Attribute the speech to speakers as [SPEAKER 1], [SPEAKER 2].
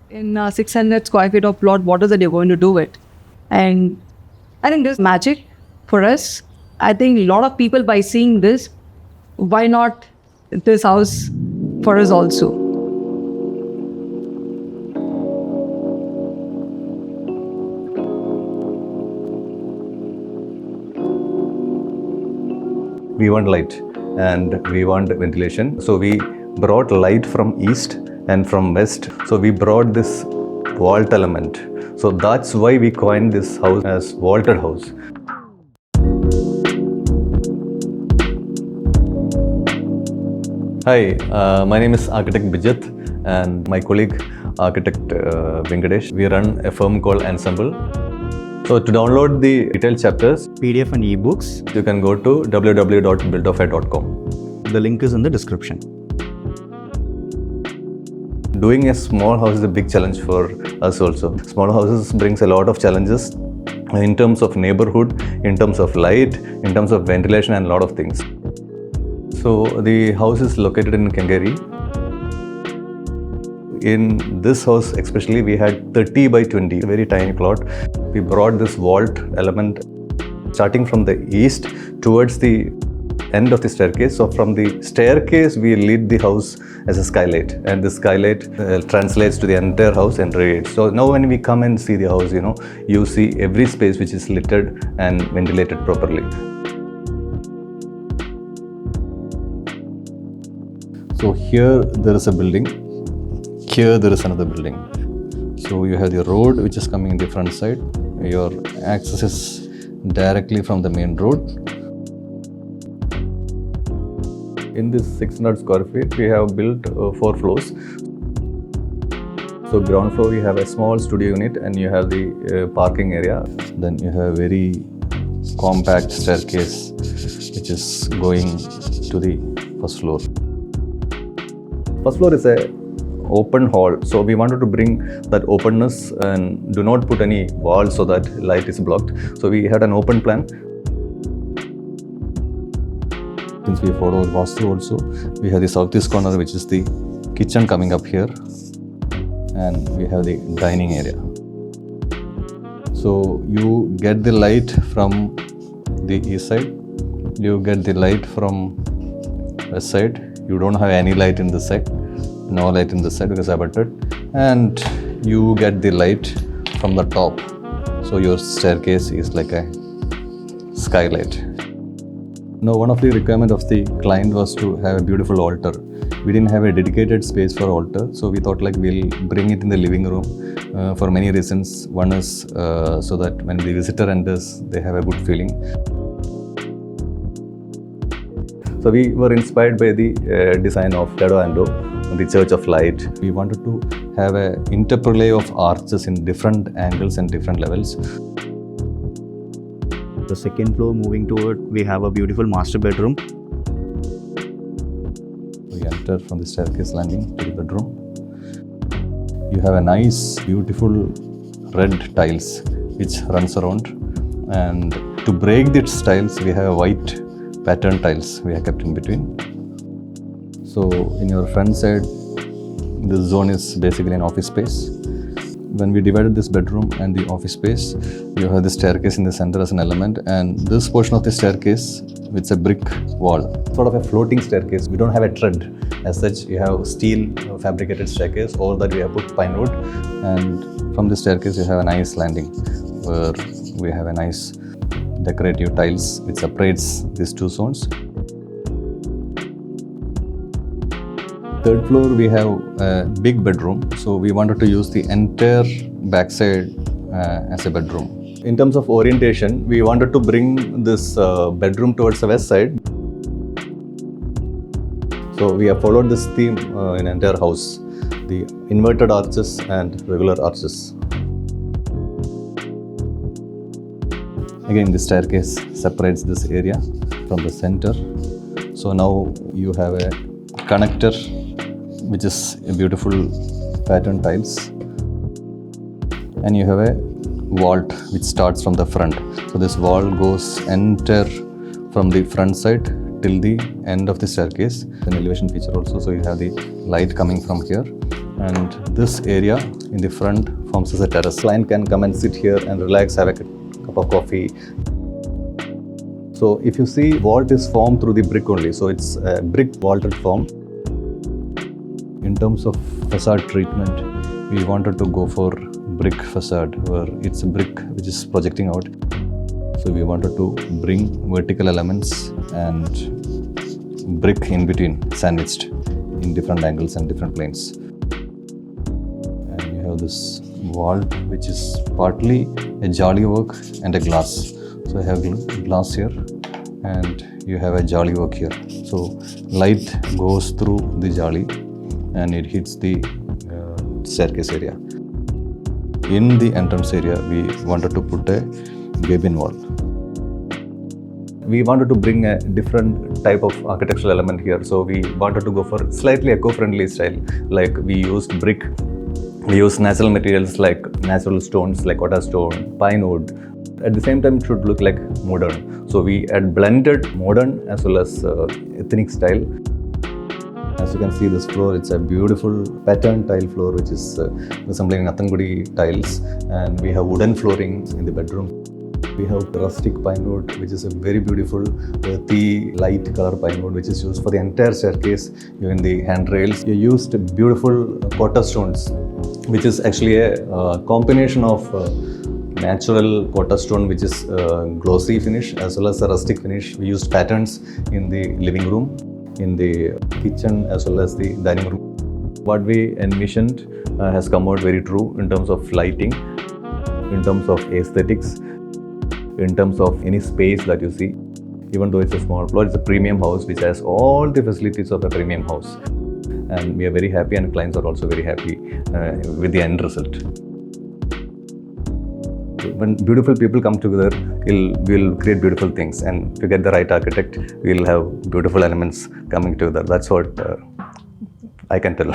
[SPEAKER 1] in 600 square feet of plot, what is it you're going to do with? And I think this is magic for us. I think a lot of people, by seeing this, why not this house for us also?
[SPEAKER 2] We want light and we want ventilation. So we brought light from east and from west. So we brought this vault element. So that's why we coined this house as vaulted house. Hi, my name is architect Bijat and my colleague architect Venkatesh. We run a firm called Ensemble. So to download the detailed chapters,
[SPEAKER 3] PDF and ebooks,
[SPEAKER 2] you can go to www.buildofai.com.
[SPEAKER 3] the link is in the description.
[SPEAKER 2] Doing a small house is a big challenge for us also. Small houses brings a lot of challenges in terms of neighborhood, in terms of light, in terms of ventilation and a lot of things. So the house is located in Kengeri. In this house especially, we had 30 by 20, a very tiny plot. We brought this vault element starting from the east towards the end of the staircase. So from the staircase, we lit the house as a skylight, and the skylight translates to the entire house and radiates. So now when we come and see the house, you see every space which is lit and ventilated properly. So here there is a building, here there is another building. So you have the road which is coming in the front side. Your access is directly from the main road. In this 600 square feet, we have built 4 floors. So ground floor, you have a small studio unit and you have the parking area. Then you have very compact staircase which is going to the first floor. First floor is a open hall, so we wanted to bring that openness and do not put any walls so that light is blocked. So we had an open plan. Since we follow Vastu also, we have the southeast corner which is the kitchen coming up here, and we have the dining area. So you get the light from the east side, you get the light from west side. You don't have any light in this side, no light in this side because abutted, and you get the light from the top. So your staircase is like a skylight. Now, one of the requirements of the client was to have a beautiful altar. We didn't have a dedicated space for altar, so we thought we'll bring it in the living room for many reasons. One is so that when the visitor enters, they have a good feeling. So we were inspired by the design of Dado Ando, the Church of Light. We wanted to have an interplay of arches in different angles and different levels.
[SPEAKER 3] The second floor, moving to it, we have a beautiful master bedroom.
[SPEAKER 2] We enter from the staircase landing to the bedroom. You have a nice, beautiful red tiles which runs around, and to break these tiles, we have white pattern tiles we have kept in between. So in your front side, this zone is basically an office space. When we divided this bedroom and the office space, you have the staircase in the center as an element, and this portion of the staircase, it's a brick wall, sort of a floating staircase. We don't have a tread as such. You have steel fabricated staircase, or that we have put pine wood, and from the staircase you have a nice landing where we have a nice decorative tiles which separates these two zones. Third floor, we have a big bedroom, so we wanted to use the entire backside as a bedroom. In terms of orientation, we wanted to bring this bedroom towards the west side. So we have followed this theme in entire house, the inverted arches and regular arches. Again, the staircase separates this area from the center. So now you have a connector which is a beautiful pattern tiles, and you have a vault which starts from the front. So this wall goes enter from the front side till the end of the staircase. An elevation feature also, so you have the light coming from here, And this area in the front forms as a terrace. Client can come and sit here and relax, have a cup of coffee. So if you see, vault is formed through the brick only. So it's a brick vaulted form. In terms of facade treatment, we wanted to go for brick facade where it's a brick which is projecting out. So we wanted to bring vertical elements and brick in between, sandwiched in different angles and different planes. And you have this vault which is partly a jolly work and a glass. So I have glass here and you have a jolly work here. So light goes through the jolly and it hits the staircase area. In the entrance area, we wanted to put a Gabin wall. We wanted to bring a different type of architectural element here. So we wanted to go for slightly eco-friendly style. Like we used brick, we used natural materials like natural stones like Otta stone, pine wood. At the same time, it should look like modern. So we had blended modern as well as ethnic style. As you can see, this floor, it's a beautiful pattern tile floor which is resembling Nathangudi tiles, and we have wooden flooring in the bedroom. We have rustic pine wood, which is a very beautiful earthy light color pine wood which is used for the entire staircase. Even the handrails, you used beautiful Kotta stones, which is actually a combination of natural Kotta stone which is glossy finish as well as a rustic finish. We used patterns in the living room, in the kitchen as well as the dining room. What we envisioned has come out very true in terms of lighting, in terms of aesthetics, in terms of any space that you see. Even though it's a small floor, it's a premium house which has all the facilities of a premium house. And we are very happy and clients are also very happy with the end result. When beautiful people come together, we'll create beautiful things, and if you get the right architect, we'll have beautiful elements coming together. That's what I can tell.